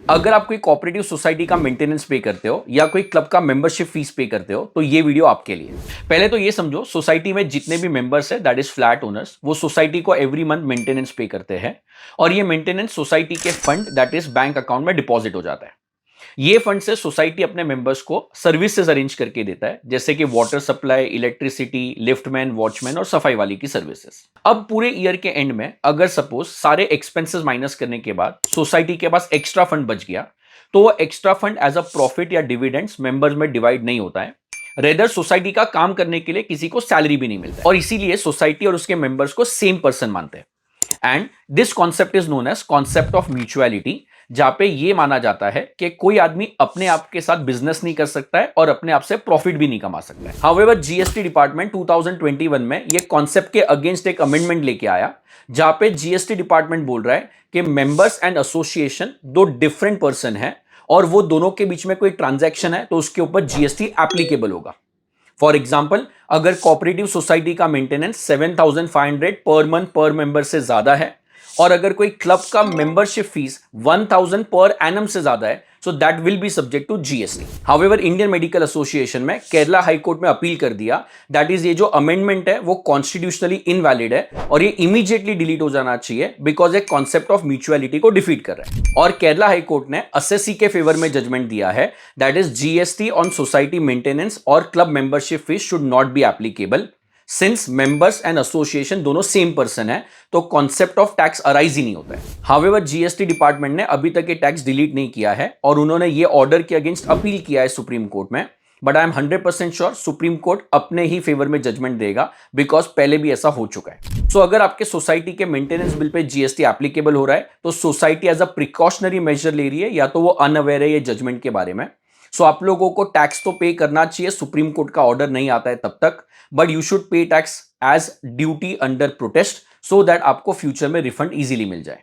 अगर आप कोई कोऑपरेटिव सोसाइटी का मेंटेनेंस पे करते हो या कोई क्लब का मेंबरशिप फीस पे करते हो तो ये वीडियो आपके लिए। पहले तो ये समझो, सोसाइटी में जितने भी मेंबर्स है दैट इज फ्लैट ओनर्स, वो सोसाइटी को एवरी मंथ मेंटेनेंस पे करते हैं और ये मेंटेनेंस सोसाइटी के fund that is bank account में डिपॉजिट हो जाता है। ये फंड से सोसाइटी अपने मेंबर्स को सर्विसेज अरेंज करके देता है, जैसे कि water supply, electricity, liftman, watchman और सफाई वाली की सर्विसेज। अब पूरे ईयर के एंड में अगर सपोज सारे एक्सपेंसेस माइनस करने के बाद सोसाइटी के पास एक्स्ट्रा फंड बच गया, तो वो extra fund as a profit या डिविडेंड्स मेंबर्स में डिवाइड नहीं होता है। रेदर सोसाइटी का काम करने के लिए किसी को सैलरी भी नहीं मिलता है और इसीलिए सोसाइटी और उसके मेंबर्स को सेम पर्सन मानते हैं। And this concept is known as concept of mutuality, जहां पे ये माना जाता है कि कोई आदमी अपने आप के साथ बिजनेस नहीं कर सकता है और अपने आप से प्रॉफिट भी नहीं कमा सकता है। हाउएवर जीएसटी डिपार्टमेंट 2021 में ये कॉन्सेप्ट के अगेंस्ट एक अमेंडमेंट लेके आया, जहां पे जीएसटी डिपार्टमेंट बोल रहा है कि मेंबर्स एंड एसोसिएशन दो डिफरेंट पर्सन है और वो दोनों के बीच में कोई ट्रांजैक्शन है तो उसके ऊपर जीएसटी एप्लीकेबल होगा। फॉर एग्जाम्पल, अगर कोऑपरेटिव सोसाइटी का मेंटेनेंस 7,500 पर मंथ पर मेंबर से ज्यादा है और अगर कोई क्लब का मेंबरशिप फीस 1,000 पर एनम से ज्यादा है, so that will be subject to GST. However Indian medical association में केरला हाई कोर्ट में अपील कर दिया, दैट इज ये जो अमेंडमेंट है वो कॉन्स्टिट्यूशनली इनवैलिड है और ये इमीडिएटली डिलीट हो जाना चाहिए बिकॉज एक कॉन्सेप्ट ऑफ म्यूचुअलिटी को डिफीट कर रहा है। और केरला हाई कोर्ट ने एसएससी के फेवर में जजमेंट दिया है, that is GST on society maintenance और club membership fees should not be applicable since members and association दोनों सेम पर्सन है, तो कॉन्सेप्ट ऑफ टैक्स अराइज ही नहीं होता है। हाउएवर जीएसटी डिपार्टमेंट ने अभी तक ये टैक्स डिलीट नहीं किया है और उन्होंने ये ऑर्डर के अगेंस्ट अपील किया है सुप्रीम कोर्ट में, but I am 100% sure supreme court अपने ही फेवर में जजमेंट देगा बिकॉज पहले भी ऐसा हो चुका है। सो अगर आपके सोसाइटी के मेंटेनेंस बिल पे जीएसटी एप्लीकेबल हो रहा है तो society as a precautionary measure ले रही है या तो वो अनअवेयर है ये जजमेंट के बारे में। सो आप लोगों को टैक्स तो पे करना चाहिए, सुप्रीम कोर्ट का ऑर्डर नहीं आता है तब तक, but you should pay tax as duty under protest so that आपको फ्यूचर में रिफंड इजीली मिल जाए।